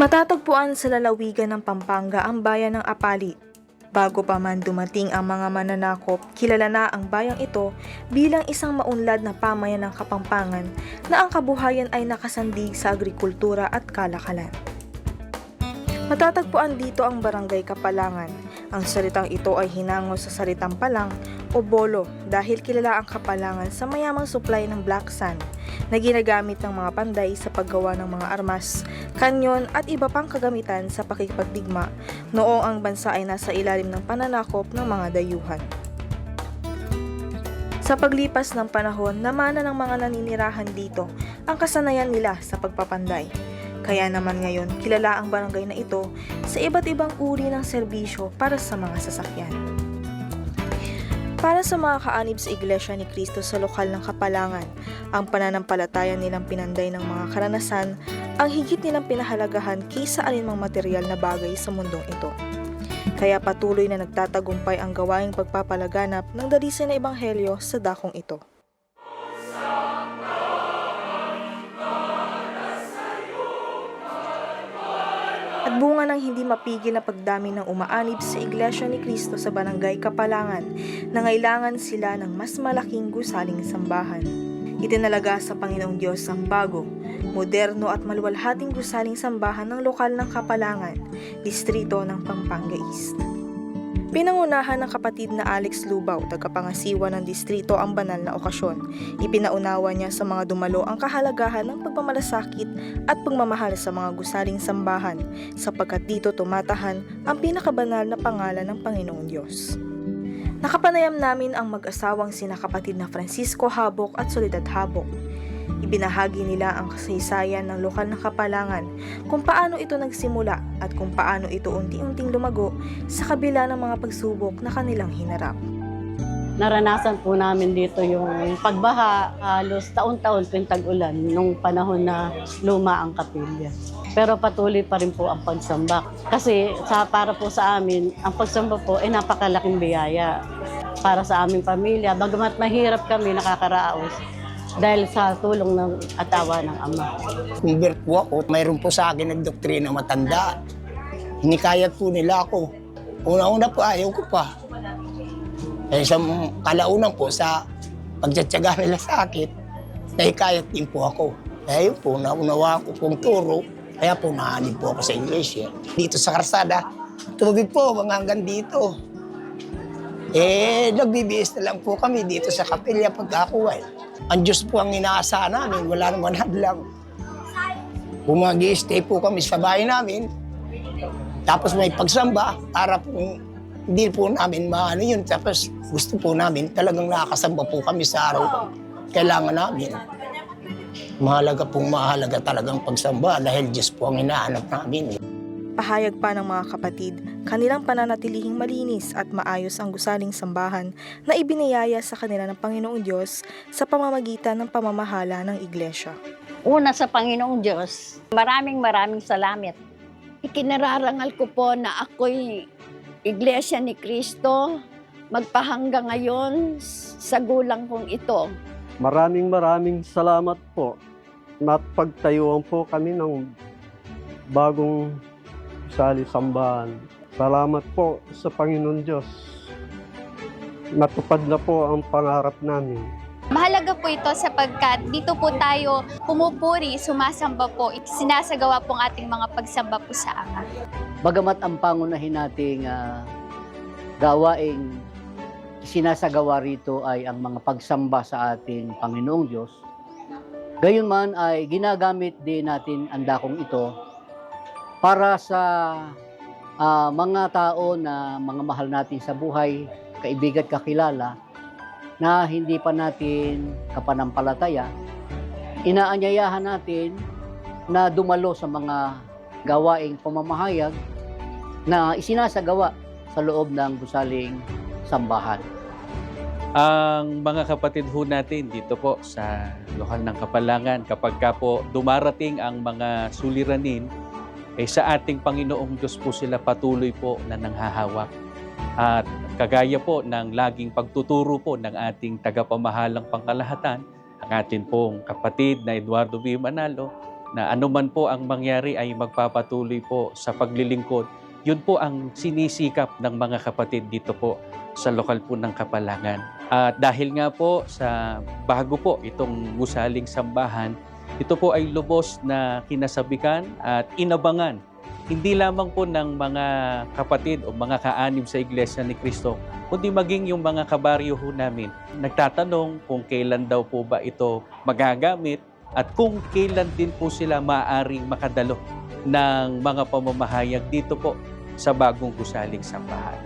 Matatagpuan sa lalawigan ng Pampanga ang bayan ng Apalit. Bago pa man dumating ang mga mananakop, kilala na ang bayang ito bilang isang maunlad na pamayan ng Kapampangan na ang kabuhayan ay nakasandig sa agrikultura at kalakalan. Matatagpuan dito ang Barangay Kapalangan. Ang salitang ito ay hinango sa salitang palang o bolo dahil kilala ang Kapalangan sa mayamang supply ng black sand na ginagamit ng mga panday sa paggawa ng mga armas, kanyon at iba pang kagamitan sa pakikipagdigma noong ang bansa ay nasa ilalim ng pananakop ng mga dayuhan. Sa paglipas ng panahon, namana ng mga naninirahan dito ang kasanayan nila sa pagpapanday. Kaya naman ngayon, kilala ang barangay na ito sa iba't ibang uri ng serbisyo para sa mga sasakyan. Para sa mga kaanib sa Iglesia ni Cristo sa lokal ng Kapalangan, ang pananampalataya nilang pinanday ng mga karanasan ang higit nilang pinahalagahan kaysa alinmang material na bagay sa mundong ito. Kaya patuloy na nagtatagumpay ang gawaing pagpapalaganap ng dalisay na ebanghelyo sa dakong ito. At bunga ng hindi mapigil na pagdami ng umaanib sa Iglesia ni Cristo sa Barangay Kapalangan, nangailangan sila ng mas malaking gusaling sambahan. Itinalaga sa Panginoong Diyos ang bago, moderno at maluwalhating gusaling sambahan ng lokal ng Kapalangan, distrito ng Pampanga East. Pinangunahan ng kapatid na Alex Lubaw, tagapangasiwa ng distrito ang banal na okasyon. Ipinaunawa niya sa mga dumalo ang kahalagahan ng pagmamalasakit at pagmamahal sa mga gusaling sambahan, sapagkat dito tumatahan ang pinakabanal na pangalan ng Panginoong Diyos. Nakapanayam namin ang mag-asawang sina kapatid na Francisco Habok at Soledad Habok. Ibinahagi nila ang kasaysayan ng lokal na Kapalangan, kung paano ito nagsimula at kung paano ito unti-unting lumago sa kabila ng mga pagsubok na kanilang hinarap. Naranasan po namin dito yung pagbaha, halos taon-taon tuwing tag-ulan nung panahon na luma ang kapilya. Pero patuloy pa rin po ang pagsamba. Kasi para po sa amin, ang pagsamba po ay napakalaking biyaya para sa aming pamilya. Bagamat mahirap kami nakakaraos, dahil sa tulong ng atawa ng Ama. Convert po ako. Mayroon po sa akin nagdoktrina matanda. Hinikayat po nila ako. Una-una po ayaw ko pa. Eh sa kalaunan po sa pagtsatsaga nila sa akin, nahikayat din po ako. Kaya yun po, naunawa ko pong turo. Kaya po nahanib po ako sa iglesia. Dito sa karsada, tubig po hanggang dito. Nagbibihis na lang po kami dito sa kapilya pagkakuha. Ang Diyos po ang inaasahan namin, wala naman hadlang. Kung mag-i-stay po kami sa bahay namin, tapos may pagsamba, para po hindi po namin maano yun. Tapos gusto po namin, talagang nakakasamba po kami sa araw. Kailangan namin. Mahalaga talagang pagsamba dahil Diyos po ang hinahanap namin. Pahayag pa ng mga kapatid, kanilang pananatilihing malinis at maayos ang gusaling sambahan na ibiniyaya sa kanila ng Panginoong Diyos sa pamamagitan ng pamamahala ng Iglesia. Una sa Panginoong Diyos, maraming salamat. Ikinararangal ko po na ako'y Iglesia ni Cristo, magpahanggang ngayon sa gulang kong ito. Maraming salamat po. Napagtayuan po kami ng bagong gusali sambahan. Salamat po sa Panginoon Diyos. Natupad na po ang pangarap namin. Mahalaga po ito sapagkat dito po tayo pumupuri, sumasamba po, sinasagawa po ang ating mga pagsamba po sa Ama. Bagamat ang pangunahin nating gawaing sinasagawa rito ay ang mga pagsamba sa ating Panginoong Diyos, gayon man ay ginagamit din natin ang dakong ito para sa mga tao na mga mahal natin sa buhay, kaibigan, kakilala, na hindi pa natin kapanampalataya, inaanyayahan natin na dumalo sa mga gawaing pamamahayag na isinasagawa sa loob ng gusaling sambahan. Ang mga kapatid ho natin dito po sa lokal ng Kapalangan, kapag ka po dumarating ang mga suliranin, sa ating Panginoong Diyos po sila patuloy po na nanghahawak. At kagaya po ng laging pagtuturo po ng ating tagapamahalang pangkalahatan, ang ating pong kapatid na Eduardo V. Manalo, na anuman po ang mangyari ay magpapatuloy po sa paglilingkod. Yun po ang sinisikap ng mga kapatid dito po sa lokal po ng Kapalangan. At dahil nga po sa bago po itong gusaling sambahan, ito po ay lubos na kinasabikan at inabangan hindi lamang po ng mga kapatid o mga kaanib sa Iglesia ni Cristo, kundi maging yung mga kabaryo ho namin. Nagtatanong kung kailan daw po ba ito magagamit at kung kailan din po sila maaaring makadalo ng mga pamamahayag dito po sa bagong gusaling sambahan.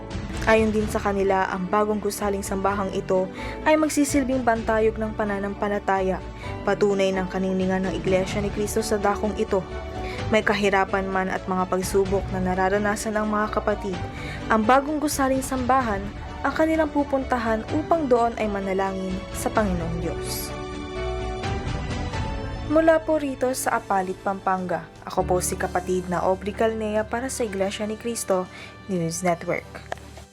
Ayon din sa kanila, ang bagong gusaling sambahang ito ay magsisilbing bantayog ng pananampalataya, patunay ng kaniningan ng Iglesia ni Cristo sa dakong ito. May kahirapan man at mga pagsubok na nararanasan ng mga kapatid, ang bagong gusaling sambahan ang kanilang pupuntahan upang doon ay manalangin sa Panginoong Diyos. Mula po rito sa Apalit, Pampanga, ako po si kapatid na Aubrey Calnea para sa Iglesia ni Cristo News Network.